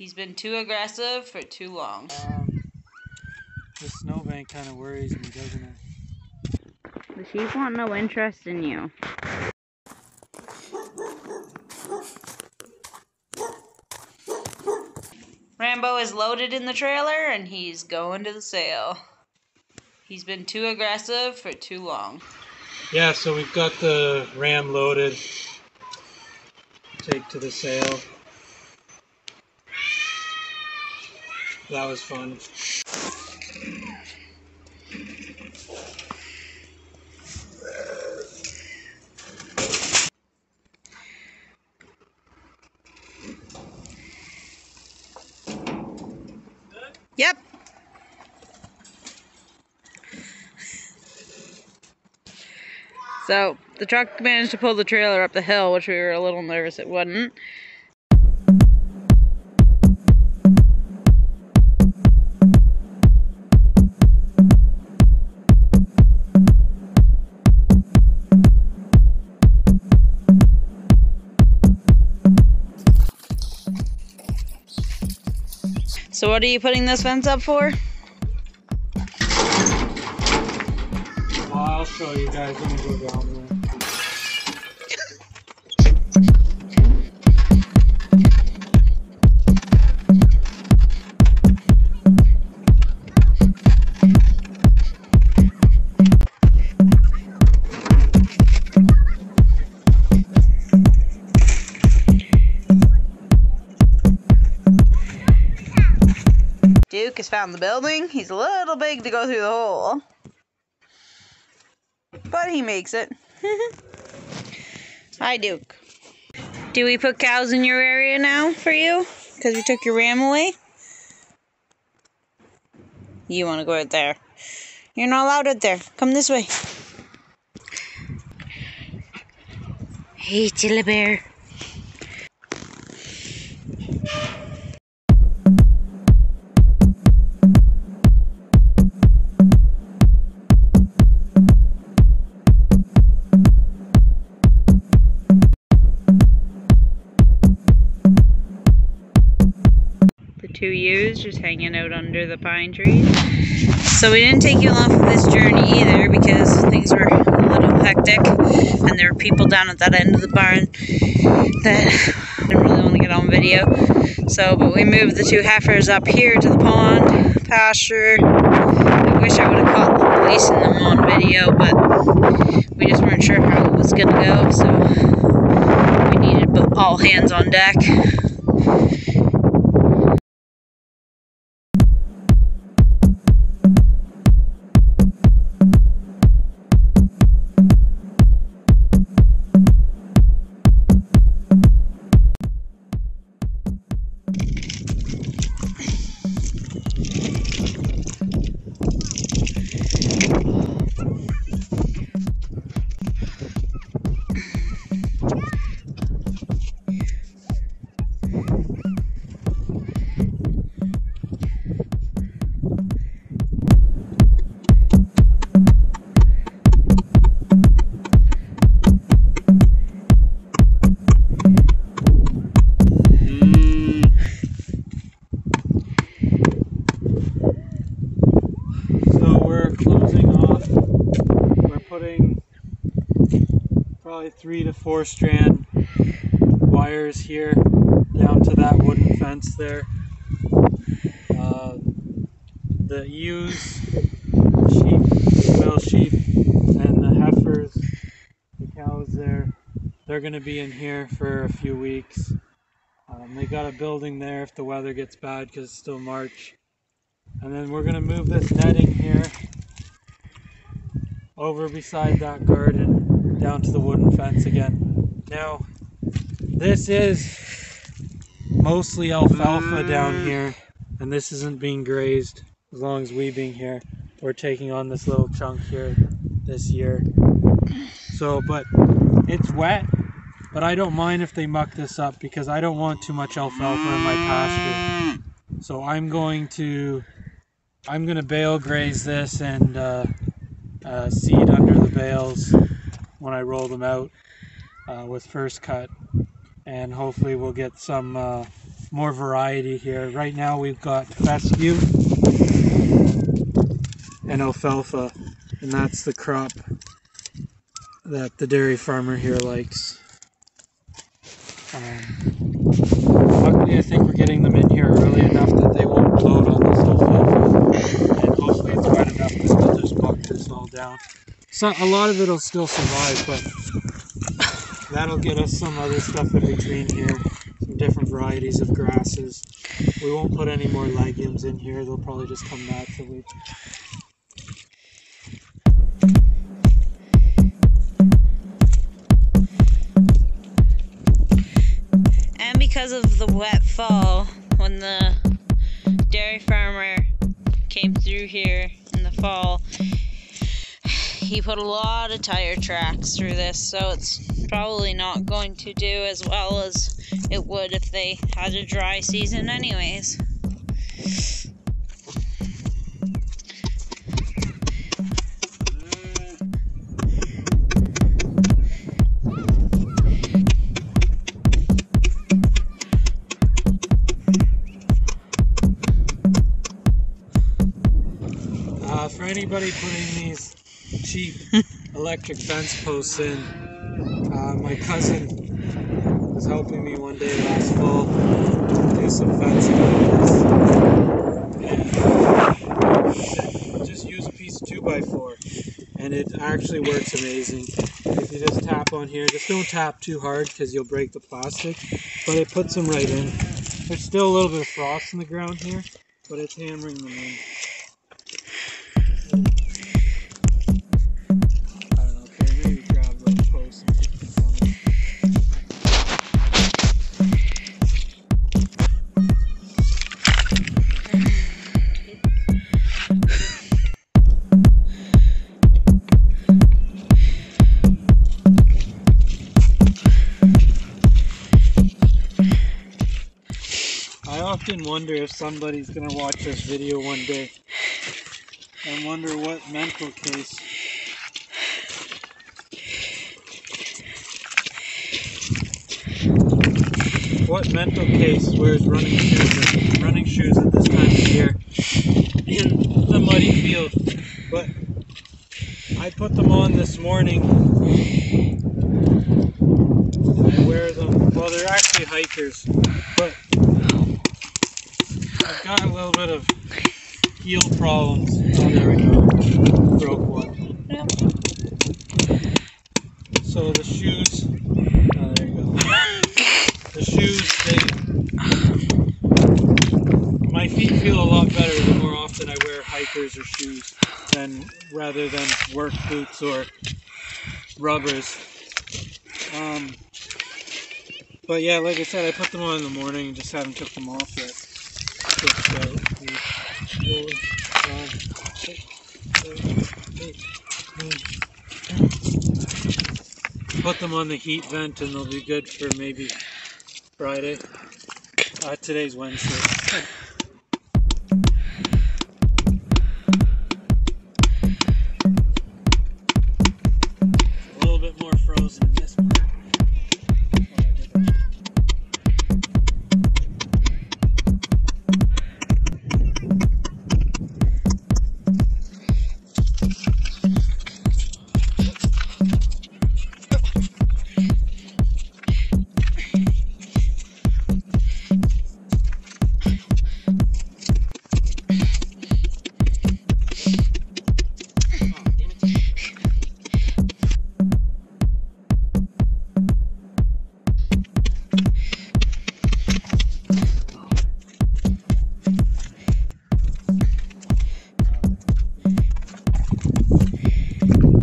He's been too aggressive for too long. The snowbank kind of worries me, doesn't it? The sheep want no interest in you. Rambo is loaded in the trailer and he's going to the sale. He's been too aggressive for too long. Yeah, so we've got the ram loaded. Take to the sale. That was fun. Yep. So, the truck managed to pull the trailer up the hill, which we were a little nervous it wouldn't. So what are you putting this fence up for? Well, I'll show you guys when we go down there. Duke has found the building. He's a little big to go through the hole. But he makes it. Hi, Duke. Do we put cows in your area now for you? Because we took your ram away? You want to go out there. You're not allowed out there. Come this way. Hey, Chilla Bear. Two ewes just hanging out under the pine trees. So we didn't take you along for this journey either because things were a little hectic and there were people down at that end of the barn that didn't really want to get on video. So, but we moved the two heifers up here to the pond pasture. I wish I would have caught the placing them on video, but we just weren't sure how it was going to go, so we needed all hands on deck. Probably 3 to 4 strand wires here down to that wooden fence there. The ewes, sheep, male sheep, and the heifers, the cows there, they're going to be in here for a few weeks. They got a building there if the weather gets bad because it's still March. And then we're going to move this netting here over beside that garden down to the wooden fence again. Now, this is mostly alfalfa down here, and this isn't being grazed as long as we being here. We're taking on this little chunk here this year. So, but it's wet, but I don't mind if they muck this up because I don't want too much alfalfa in my pasture. So I'm going to bale graze this and seed under the bales when I roll them out with first cut, and hopefully we'll get some more variety here. Right now we've got fescue and alfalfa, and that's the crop that the dairy farmer here likes. Luckily, I think we're getting them in here early enough that they won't bloat on this alfalfa, and hopefully it's wet enough that they'll just buck this all down. So a lot of it will still survive, but that'll get us some other stuff in between here, some different varieties of grasses. We won't put any more legumes in here, they'll probably just come naturally. And because of the wet fall, when the dairy farmer came through here in the fall, he put a lot of tire tracks through this, so it's probably not going to do as well as it would if they had a dry season anyways. For anybody putting these cheap electric fence posts in, my cousin was helping me one day last fall do some fencing like this. And just use a piece of 2x4 and it actually works amazing. If you just tap on here, just don't tap too hard because you'll break the plastic, but it puts them right in. There's still a little bit of frost in the ground here, but it's hammering them in. I often wonder if somebody's going to watch this video one day and wonder what mental case wears running shoes at this time of year in the muddy field. But I put them on this morning. I wear them, well, they're actually hikers, but I've got a little bit of heel problems. Oh, there we go. Broke one. Yep. So the shoes, oh, there you go. The shoes, my feet feel a lot better the more often I wear hikers or shoes rather than work boots or rubbers. But yeah, like I said, I put them on in the morning and just haven't took them off yet. Put them on the heat vent and they'll be good for maybe Friday. Today's Wednesday. A little bit more frozen in this part.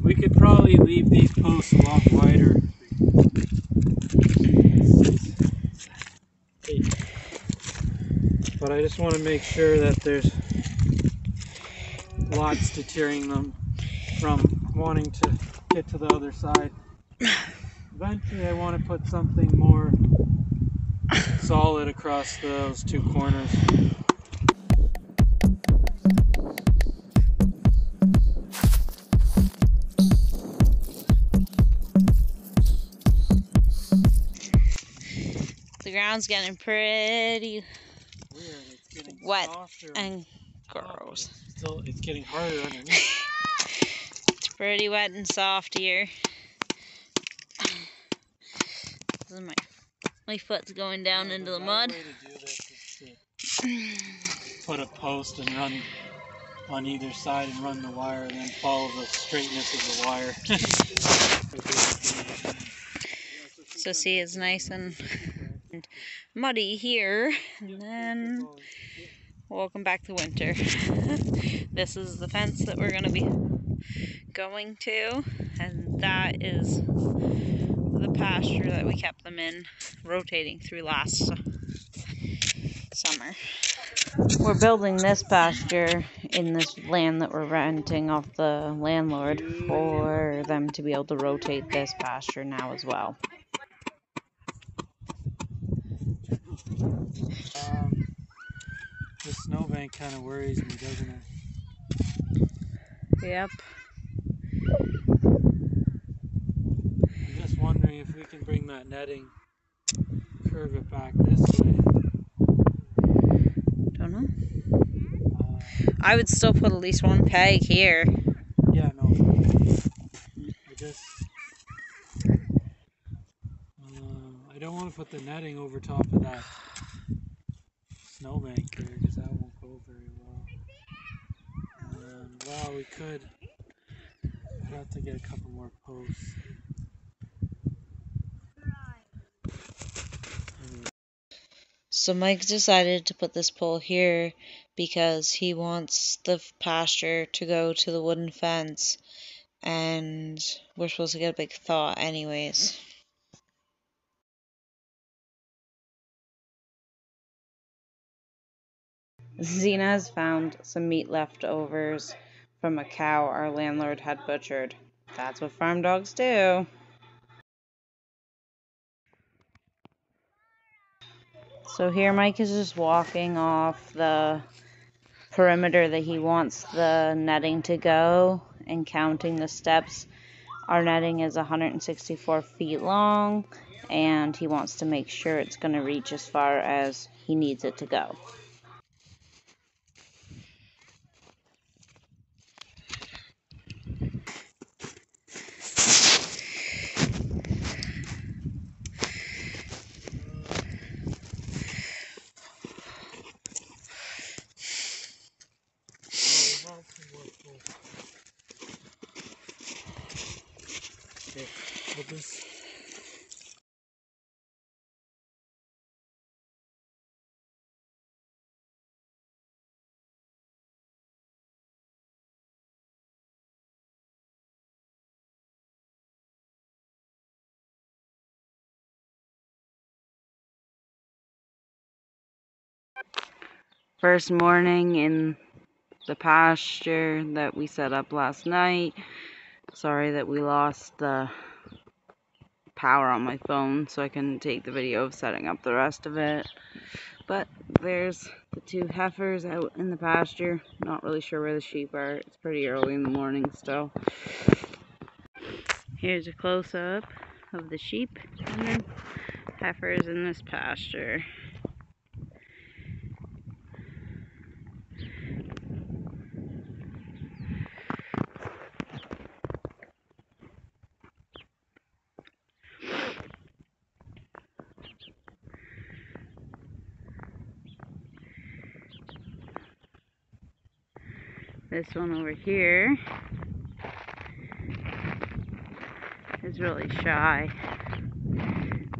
We could probably leave these posts a lot wider. But I just want to make sure that there's lots deterring them from wanting to get to the other side. Eventually I want to put something more solid across those two corners. The ground ground's getting pretty Weird, it's getting wet softer and top, gross. it's getting harder underneath. It's pretty wet and soft here. This is my foot's going down into the mud. The way to do this is to put a post and run on either side and run the wire, and then follow the straightness of the wire. So see, it's nice and muddy here, and then welcome back to winter. This is the fence that we're going to be going to, and that is the pasture that we kept them in, rotating through last summer. We're building this pasture in this land that we're renting off the landlord for them to be able to rotate this pasture now as well. The snowbank kind of worries me, doesn't it? Yep. I'm just wondering if we can bring that netting, curve it back this way. Don't know. I would still put at least one peg here. Yeah, no. I don't want to put the netting over top of that snowbank here, because that won't go very well. Well, we could. I'd have to get a couple more posts. So Mike decided to put this pole here because he wants the pasture to go to the wooden fence, and we're supposed to get a big thaw anyways. Zena has found some meat leftovers from a cow our landlord had butchered. That's what farm dogs do. So here Mike is just walking off the perimeter that he wants the netting to go and counting the steps. Our netting is 164 feet long, and he wants to make sure it's going to reach as far as he needs it to go. First morning in the pasture that we set up last night. Sorry that we lost the power on my phone, so I couldn't take the video of setting up the rest of it. But there's the two heifers out in the pasture. Not really sure where the sheep are. It's pretty early in the morning still. Here's a close-up of the sheep and then heifers in this pasture. This one over here is really shy,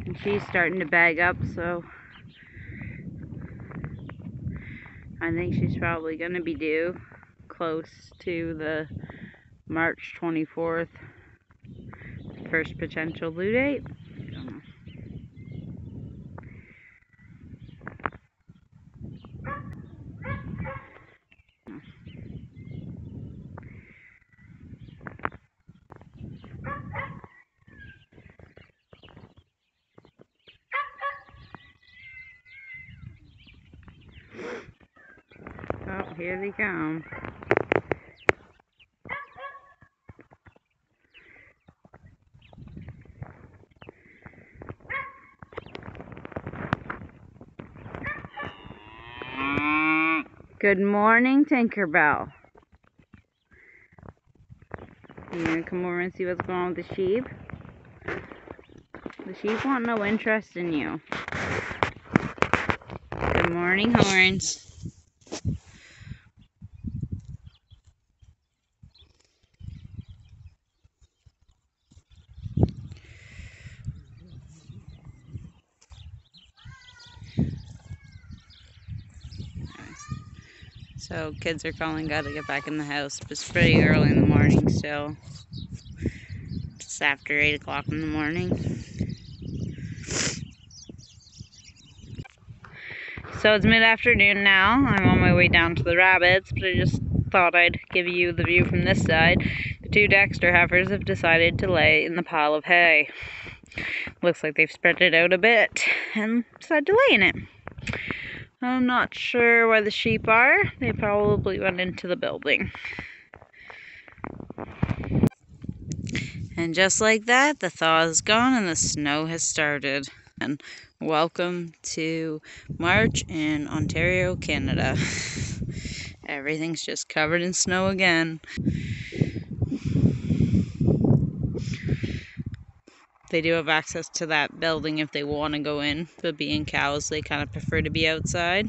and she's starting to bag up, so I think she's probably going to be due close to the March 24th first potential due date. I don't know. Oh, here they come. Good morning, Tinkerbell. You gonna come over and see what's going on with the sheep? The sheep want no interest in you. Good morning, Horns. So kids are calling, gotta get back in the house. But it's pretty early in the morning still. Just after 8 o'clock in the morning. So it's mid-afternoon now. I'm on my way down to the rabbits, but I just thought I'd give you the view from this side. The 2 Dexter heifers have decided to lay in the pile of hay. Looks like they've spread it out a bit and decided to lay in it. I'm not sure where the sheep are. They probably went into the building. And just like that, the thaw is gone and the snow has started. And welcome to March in Ontario, Canada. Everything's just covered in snow again. They do have access to that building if they want to go in, but being cows, they kind of prefer to be outside.